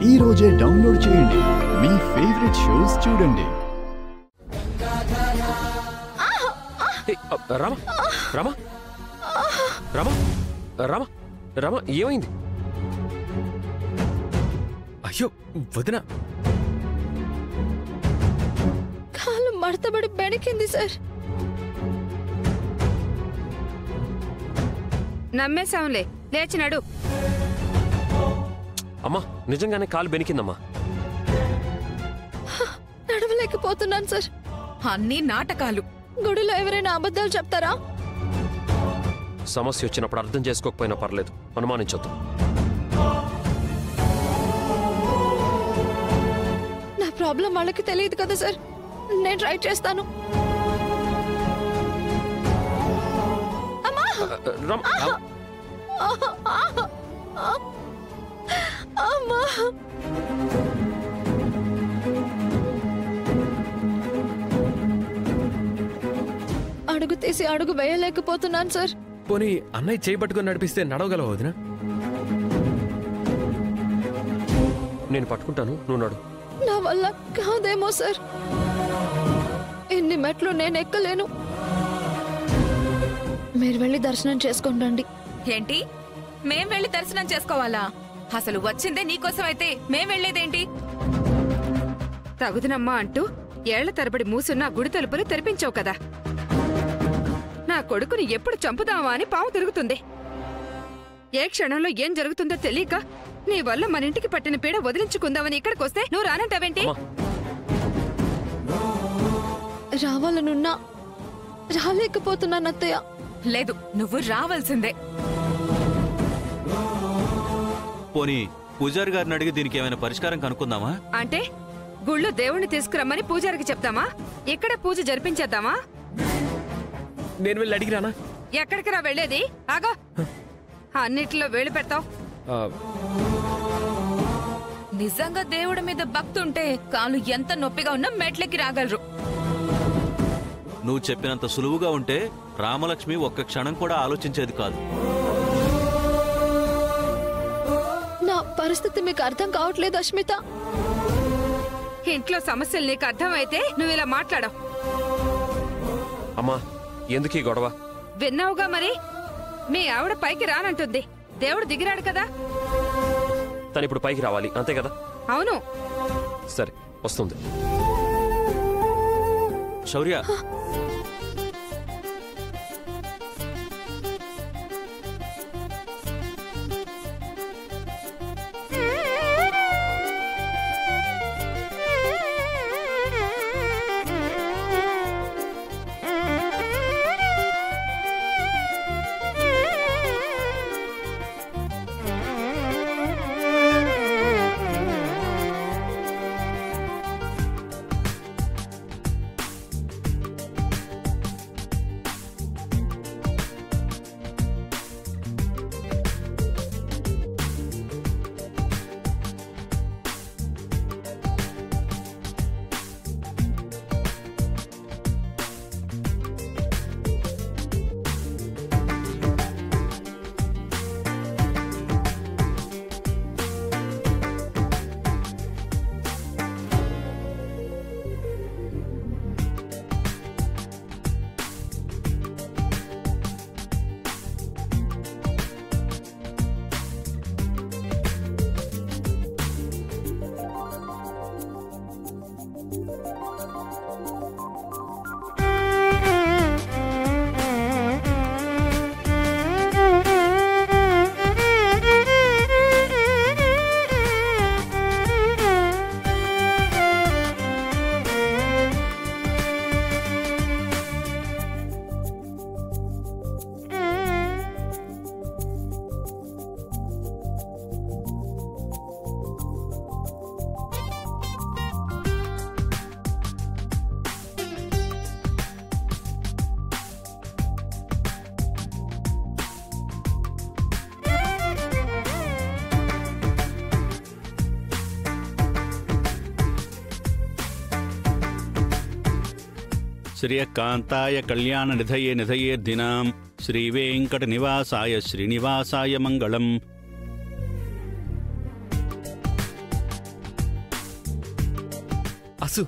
ఈ రోజే డౌన్లోడ్ చేయండి. మీ ఫేవరెట్ షోస్ చూడండి. రామా రామా రామా రామా రామా ఏమైంది? అయ్యో వదినా, కాలు మడతబడి బెణికింది సార్. నమ్మేశాంలే, లేచినాడు. అమ్మా నిజంగానే కాలు బెనికిందమ్మా. నడవలేకపోతున్నాను సార్. అన్ని నాటకాలు. గుడిలో ఎవరైనా అబద్ధాలు చెప్తారా? సమస్య వచ్చినప్పుడు అర్థం చేసుకోకపోయినా పర్లేదు, అనుమానించొద్దు. నా ప్రాబ్లం వాళ్ళకి తెలియదు కదా సార్. నేను ట్రై చేస్తాను. అమ్మా, అడుగు తీసి అడుగు వేయలేకపోతున్నాను సార్. పోనీ అన్నయ్య చేయి పట్టుకుని నడిపిస్తే నడవగలవు వదినా? నేను పట్టుకుంటాను, నువ్వు నడు. నా వల్ల కాదేమో సార్. ఎన్ని మెట్లు నేను ఎక్కలేను. మీరు వెళ్ళి దర్శనం చేసుకోండి. ఏంటి, మేం వెళ్ళి దర్శనం చేసుకోవాలా? అసలు వచ్చిందే నీకోసం అయితే మేం వెళ్లేదేంటి? తగుదనమ్మా అంటూ ఏళ్ల తరబడి మూసున్న గుడి తలుపులు తెరిపించావు కదా. నా కొడుకుని ఎప్పుడు చంపుదామా అని పాము తిరుగుతుంది. ఏ క్షణంలో ఏం జరుగుతుందో తెలియక నీ వల్ల మన ఇంటికి పట్టిన పీడ వదిలించుకుందామని ఇక్కడికొస్తే నువ్వు రానంటావేంటి? రావాలనున్నా రాలేకపోతున్నాను అత్తయ్య. లేదు, నువ్వు రావాల్సిందే. పోనీ పూజారి గారిని అడిగి దీనికి ఏమైనా పరిష్కారం కనుక్కుందామా? అంటే గుళ్ళు దేవుణ్ణి తీసుకురమ్మని పూజారికి చెప్తామా? ఇక్కడ పూజ జరిపించేద్దామా? నేను వెళ్ళి అడిగిరానా? ఎక్కడికి రా వెళ్లేది? ఆగో, అన్నిట్లో వేలు పెడతావు. నిజంగా దేవుడి మీద భక్తి ఉంటే కాలు ఎంత నొప్పిగా ఉన్నా మెట్లకి రాగలరు. నువ్వు చెప్పినంత సులువుగా ఉంటే రామలక్ష్మి ఒక్క క్షణం కూడా ఆలోచించేది కాదు. నా పరిస్థితి మీకు అర్థం కావట్లేదు అష్మిత. ఇంట్లో సమస్యలు నీకు అర్థమైతే నువ్వు ఇలా మాట్లాడవు. అమ్మా ఎందుకీ గొడవ? విన్నావుగా మరి, మీ ఆవిడ పైకి రానంటుంది. దేవుడు దిగిరాడు కదా. తను ఇప్పుడు పైకి రావాలి అంతే కదా? అవును. సరే వస్తుంది. శౌర్య, శ్రీయకాంతాయ కళ్యాణ నిధయే నిధయేర్దినాం శ్రీవేంకట నివాసాయ శ్రీనివాసాయ మంగళం. అసు.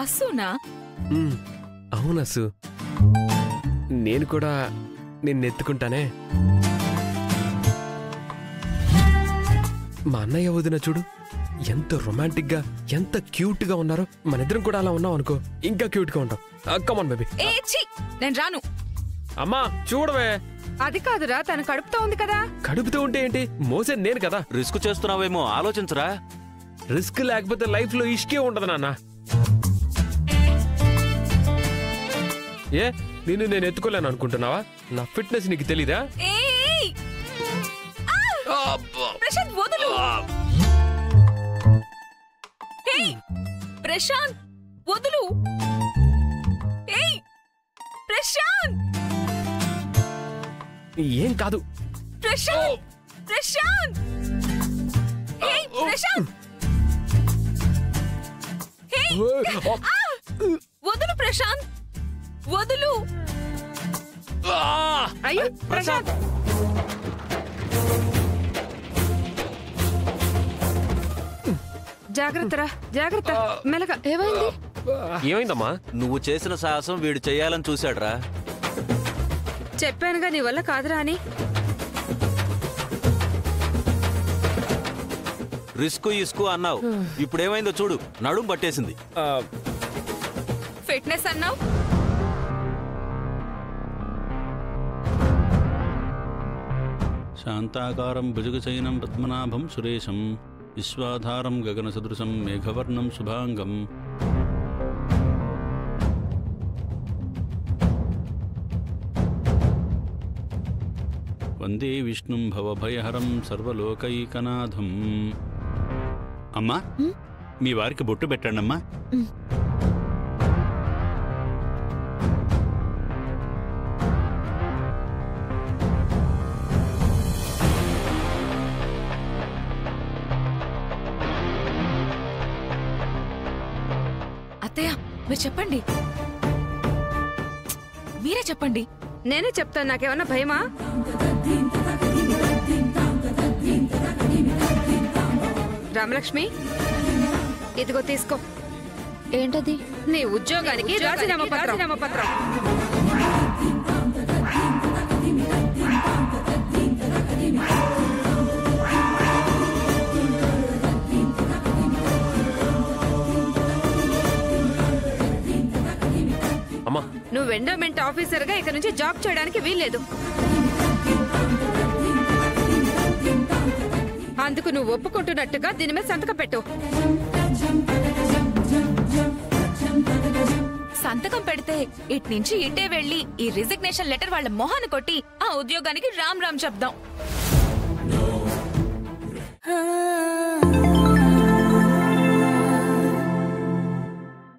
అస్సునా? అవును అసు, నేను కూడా నిన్నెత్తుకుంటానే. మా అన్నయ్య వదిన చూడు, ఎంత రొమాంటిక్ గా, ఎంత క్యూట్ గా ఉన్నారో. మనిద్దరం కూడా అలా ఉన్నాం అనుకో, ఇంకా క్యూట్ గా ఉంటాం. Come on baby. ఏ ఛీ, నేను రాను. అమ్మా చూడవే. అది కాదురా, తను కడుపుతో ఉంది కదా. కడుపుతూ ఉంటే ఏంటి, మోసే నేను కదా. రిస్క్ చేస్తున్నావేమో, ఆలోచించరా. రిస్క్ లేకపోతే లైఫ్ లో ఇష్కే ఉండదు నాన్న. ఏ నిన్ను నేను ఎత్తుకోలేను అనుకుంటున్నావా? నా ఫిట్నెస్ నీకు తెలీదా? ఏయ్! ఆ! ప్రశాంత్ వదులు. ఏయ్! ప్రశాంత్ వదులు. ఏయ్! ప్రశాంత్! ఏం కాదు. ప్రశాంత్! ప్రశాంత్! ఏయ్! ప్రశాంత్! ఏయ్! ఆ! వదులు ప్రశాంత్, వదులు. అయ్యో ప్రశాంత్, జాగ్రత్తరా, జాగ్రత్త, మెల్లగా. ఏమైంది? ఏమైందమ్మా? నువ్వు చేసిన సాహసం వీడు చెయ్యాలని చూశాడ్రా. చెప్పానుగా నీ వల్ల కాదురా అని. రిస్క్ ఇస్కు అన్నావు, ఇప్పుడేమైందో చూడు. నడుం పట్టేసింది. ఫిట్నెస్ అన్నావు. శాంతాకారం భుజగశయనం పద్మనాభం సురేశం విశ్వాధారం గగనసదృశం మేఘవర్ణం శుభాంగం. వందే విష్ణుం భవభయహరం సర్వలోకైకనాథం. అమ్మా, మీ వారికి బొట్టు పెట్టండమ్మా. అత్తయ్య మీరు చెప్పండి, మీరే చెప్పండి. నేనే చెప్తాను, నాకేమన్నా భయమా? రామలక్ష్మి, ఇదిగో తీసుకో. ఏంటది? నీ ఉద్యోగానికి రాజీనామా పత్రం. అమ్మా, నువ్వు ఎండోమెంట్ ఆఫీసర్ గా ఇక నుంచి జాబ్ చేయడానికి వీల్లేదు. అందుకు నువ్వు ఒప్పుకుంటున్నట్టుగా దీని మీద సంతకం పెట్టు. సంతకం పెడితే ఇటు నుంచి ఇటే వెళ్లి ఈ రిజిగ్నేషన్ లెటర్ వాళ్ళ మొహాన్ని కొట్టి ఆ ఉద్యోగానికి రామ్ రామ్ చెప్దాం.